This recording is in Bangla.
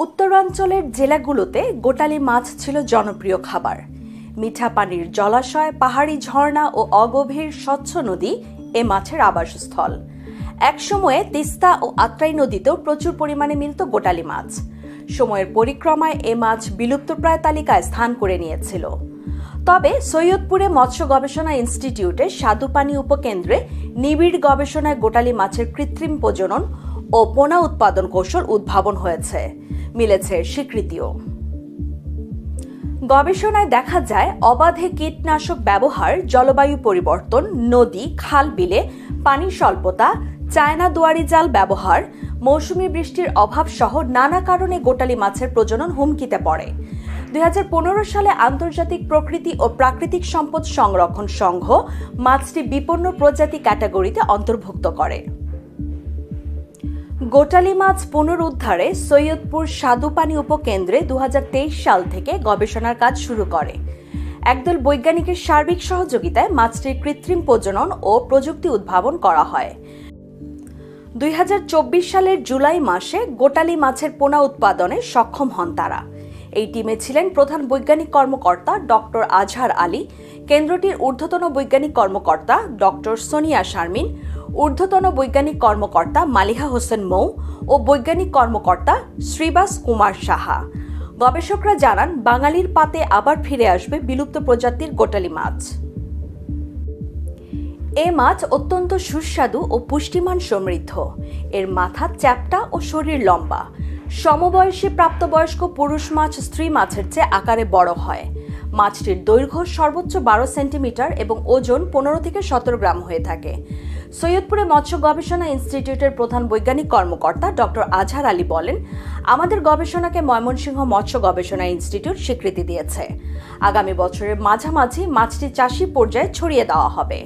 উত্তরাঞ্চলের জেলাগুলোতে গোটালি মাছ ছিল জনপ্রিয় খাবার। মিঠা পানির জলাশয়, পাহাড়ি ঝর্ণা ও অগভীর স্বচ্ছ নদী এ মাছের আবাসস্থল। একসময়ে তিস্তা ও আত্রাই নদীতেও প্রচুর পরিমাণে মিলত গোটালি মাছ। সময়ের পরিক্রমায় এ মাছ বিলুপ্তপ্রায় তালিকায় স্থান করে নিয়েছিল। তবে সৈয়দপুরে মৎস্য গবেষণা ইনস্টিটিউটের স্বাদুপানি উপকেন্দ্রে নিবিড় গবেষণায় গোটালি মাছের কৃত্রিম প্রজনন ও পোনা উৎপাদন কৌশল উদ্ভাবন হয়েছে, মিলেছে স্বীকৃতিও। গবেষণায় দেখা যায় অবাধে কীটনাশক ব্যবহার, জলবায়ু পরিবর্তন, নদী খাল বিলে পানির স্বল্পতা, চায়না দুয়ারি জাল ব্যবহার, মৌসুমী বৃষ্টির অভাব সহ নানা কারণে গোটালি মাছের প্রজনন হুমকিতে পড়ে। 2015 সালে আন্তর্জাতিক প্রকৃতি ও প্রাকৃতিক সম্পদ সংরক্ষণ সংঘ মাছটি বিপন্ন প্রজাতি ক্যাটাগরিতে অন্তর্ভুক্ত করে। গোটালি মাছ পুনরুদ্ধারে সৈয়দপুর স্বাদুপানি উপকেন্দ্রে 2023 সাল থেকে গবেষণার কাজ শুরু করে। একদল বৈজ্ঞানিকের সার্বিক সহযোগিতায় মাছটির কৃত্রিম প্রজনন ও প্রযুক্তি উদ্ভাবন করা হয়। 2024 সালের জুলাই মাসে গোটালি মাছের পোনা উৎপাদনে সক্ষম হন তারা। এই টিমে ছিলেন প্রধান বৈজ্ঞানিক কর্মকর্তা ডক্টর আজহার আলী, কেন্দ্রটির ঊর্ধ্বতন বৈজ্ঞানিক কর্মকর্তা ডক্টর সোনিয়া শারমিন, ঊর্ধ্বতন বৈজ্ঞানিক কর্মকর্তা মালিহা হোসেন মৌ ও বৈজ্ঞানিক কর্মকর্তা শ্রীবাস কুমার সাহা। গবেষকরা জানান, বাঙালির পাতে আবার ফিরে আসবে বিলুপ্ত প্রজাতির গোটালি মাছ। এ মাছ অত্যন্ত সুস্বাদু ও পুষ্টিমান সমৃদ্ধ। এর মাথা চ্যাপ্টা ও শরীর লম্বা। সমবয়সী প্রাপ্তবয়স্ক পুরুষ মাছ স্ত্রী মাছের চেয়ে আকারে বড় হয়। মাছটির দৈর্ঘ্য সর্বোচ্চ 12 সেন্টিমিটার এবং ওজন 15 থেকে 17 গ্রাম হয়ে থাকে। সৈয়দপুরে মৎস্য গবেষণা ইনস্টিটিউটের প্রধান বৈজ্ঞানিক কর্মকর্তা ডক্টর আজহার আলী বলেন, আমাদের গবেষণাকে ময়মনসিংহ মৎস্য গবেষণা ইনস্টিটিউট স্বীকৃতি দিয়েছে। আগামী বছরের মাঝামাঝি মাছটি চাষী পর্যায়ে ছড়িয়ে দেওয়া হবে।